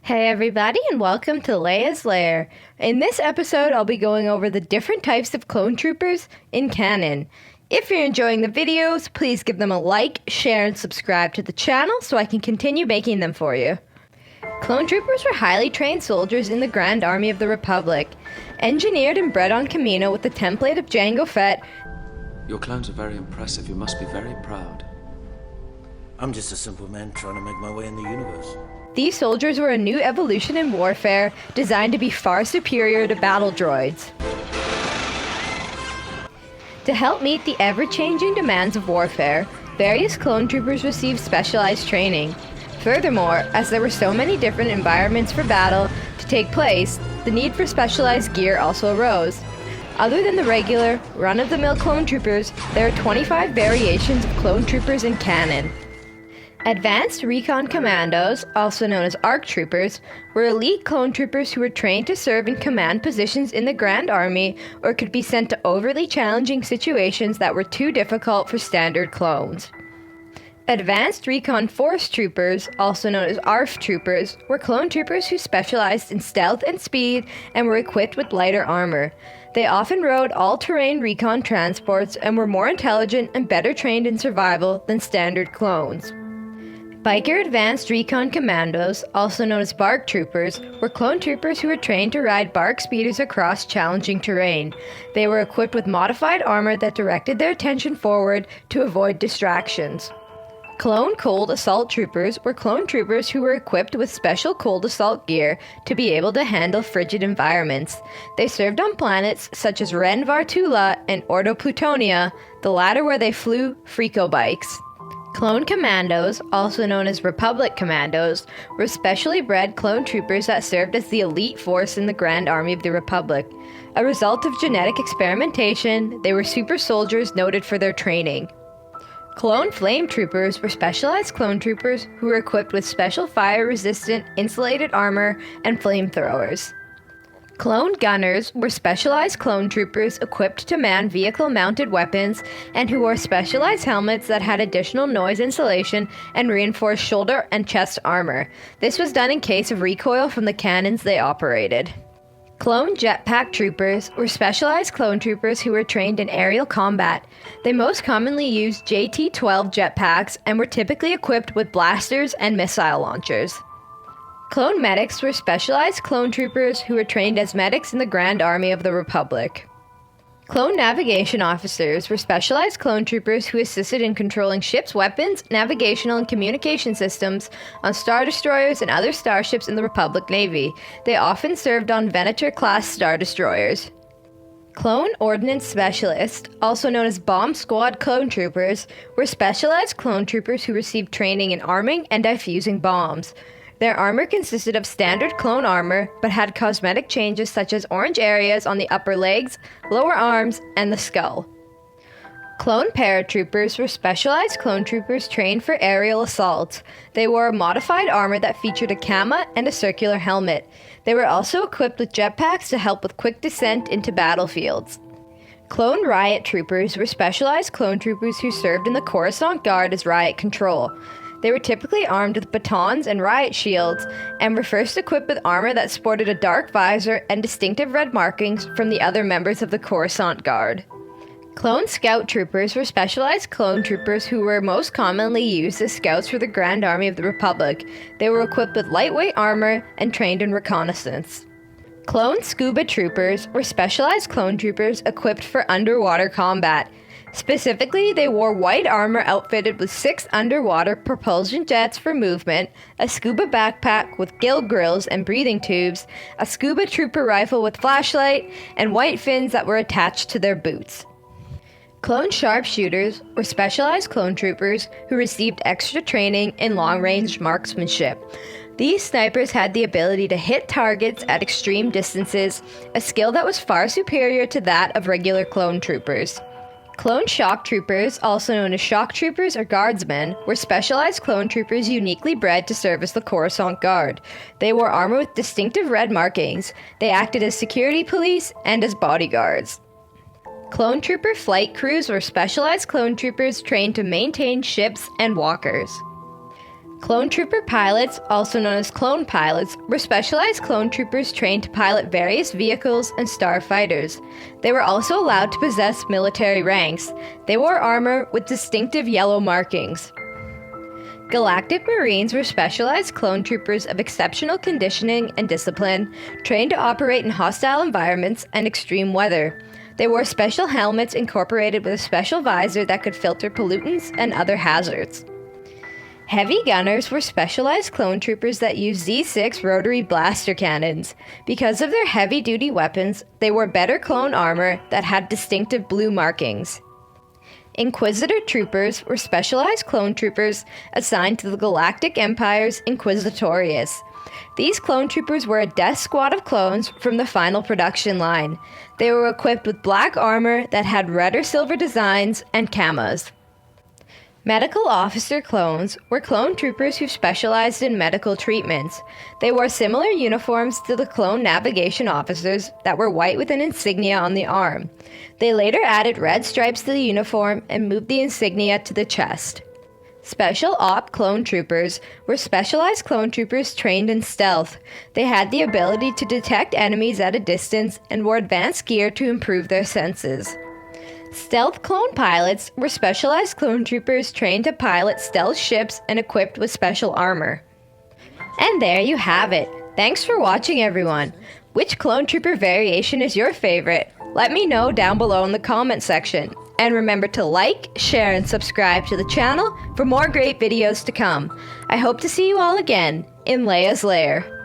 Hey everybody, and welcome to Leia's Lair. In this episode, I'll be going over the different types of clone troopers in Canon. If you're enjoying the videos, please give them a like, share, and subscribe to the channel so I can continue making them for you. Clone troopers were highly trained soldiers in the Grand Army of the Republic. Engineered and bred on Kamino with the template of Jango Fett. Your clones are very impressive. You must be very proud. I'm just a simple man trying to make my way in the universe. These soldiers were a new evolution in warfare, designed to be far superior to battle droids. To help meet the ever-changing demands of warfare, various clone troopers received specialized training. Furthermore, as there were so many different environments for battle to take place, the need for specialized gear also arose. Other than the regular, run-of-the-mill clone troopers, there are 25 variations of clone troopers in Canon. Advanced Recon Commandos, also known as ARC Troopers, were elite clone troopers who were trained to serve in command positions in the Grand Army or could be sent to overly challenging situations that were too difficult for standard clones. Advanced Recon Force Troopers, also known as ARF Troopers, were clone troopers who specialized in stealth and speed and were equipped with lighter armor. They often rode all-terrain recon transports and were more intelligent and better trained in survival than standard clones. Biker Advanced Recon Commandos, also known as BARC Troopers, were clone troopers who were trained to ride BARC speeders across challenging terrain. They were equipped with modified armor that directed their attention forward to avoid distractions. Clone Cold Assault Troopers were clone troopers who were equipped with special cold assault gear to be able to handle frigid environments. They served on planets such as Ren Vartula and Ordo Plutonia, the latter where they flew Freako bikes. Clone Commandos, also known as Republic Commandos, were specially bred clone troopers that served as the elite force in the Grand Army of the Republic. A result of genetic experimentation, they were super soldiers noted for their training. Clone Flametroopers were specialized clone troopers who were equipped with special fire-resistant insulated armor and flamethrowers. Clone Gunners were specialized clone troopers equipped to man vehicle-mounted weapons and who wore specialized helmets that had additional noise insulation and reinforced shoulder and chest armor. This was done in case of recoil from the cannons they operated. Clone Jetpack Troopers were specialized clone troopers who were trained in aerial combat. They most commonly used JT-12 jetpacks and were typically equipped with blasters and missile launchers. Clone Medics were specialized clone troopers who were trained as medics in the Grand Army of the Republic. Clone Navigation Officers were specialized clone troopers who assisted in controlling ships' weapons, navigational and communication systems on Star Destroyers and other starships in the Republic Navy. They often served on Venator-class Star Destroyers. Clone Ordnance Specialists, also known as Bomb Squad Clone Troopers, were specialized clone troopers who received training in arming and defusing bombs. Their armor consisted of standard clone armor, but had cosmetic changes such as orange areas on the upper legs, lower arms, and the skull. Clone Paratroopers were specialized clone troopers trained for aerial assaults. They wore a modified armor that featured a kama and a circular helmet. They were also equipped with jetpacks to help with quick descent into battlefields. Clone Riot Troopers were specialized clone troopers who served in the Coruscant Guard as Riot Control. They were typically armed with batons and riot shields, and were first equipped with armor that sported a dark visor and distinctive red markings from the other members of the Coruscant Guard. Clone Scout Troopers were specialized clone troopers who were most commonly used as scouts for the Grand Army of the Republic. They were equipped with lightweight armor and trained in reconnaissance. Clone Scuba Troopers were specialized clone troopers equipped for underwater combat. Specifically, they wore white armor outfitted with 6 underwater propulsion jets for movement, a scuba backpack with gill grills and breathing tubes, a scuba trooper rifle with flashlight, and white fins that were attached to their boots. Clone Sharpshooters were specialized clone troopers who received extra training in long-range marksmanship. These snipers had the ability to hit targets at extreme distances, a skill that was far superior to that of regular clone troopers. Clone Shocktroopers, also known as Shocktroopers or Guardsmen, were specialized clone troopers uniquely bred to serve as the Coruscant Guard. They wore armor with distinctive red markings. They acted as security police and as bodyguards. Clone Trooper flight crews were specialized clone troopers trained to maintain ships and walkers. Clone Trooper pilots, also known as clone pilots, were specialized clone troopers trained to pilot various vehicles and starfighters. They were also allowed to possess military ranks. They wore armor with distinctive yellow markings. Galactic Marines were specialized clone troopers of exceptional conditioning and discipline, trained to operate in hostile environments and extreme weather. They wore special helmets incorporated with a special visor that could filter pollutants and other hazards. Heavy gunners were specialized clone troopers that used Z6 rotary blaster cannons. Because of their heavy-duty weapons, they wore better clone armor that had distinctive blue markings. Inquisitor troopers were specialized clone troopers assigned to the Galactic Empire's Inquisitorius. These clone troopers were a death squad of clones from the final production line. They were equipped with black armor that had red or silver designs and camos. Medical officer clones were clone troopers who specialized in medical treatments. They wore similar uniforms to the clone navigation officers that were white with an insignia on the arm. They later added red stripes to the uniform and moved the insignia to the chest. Special Op clone troopers were specialized clone troopers trained in stealth. They had the ability to detect enemies at a distance and wore advanced gear to improve their senses. Stealth clone pilots were specialized clone troopers trained to pilot stealth ships and equipped with special armor. And there you have it. Thanks for watching, everyone. Which clone trooper variation is your favorite? Let me know down below in the comment section. And remember to like, share, and subscribe to the channel for more great videos to come. I hope to see you all again in Leia's Lair.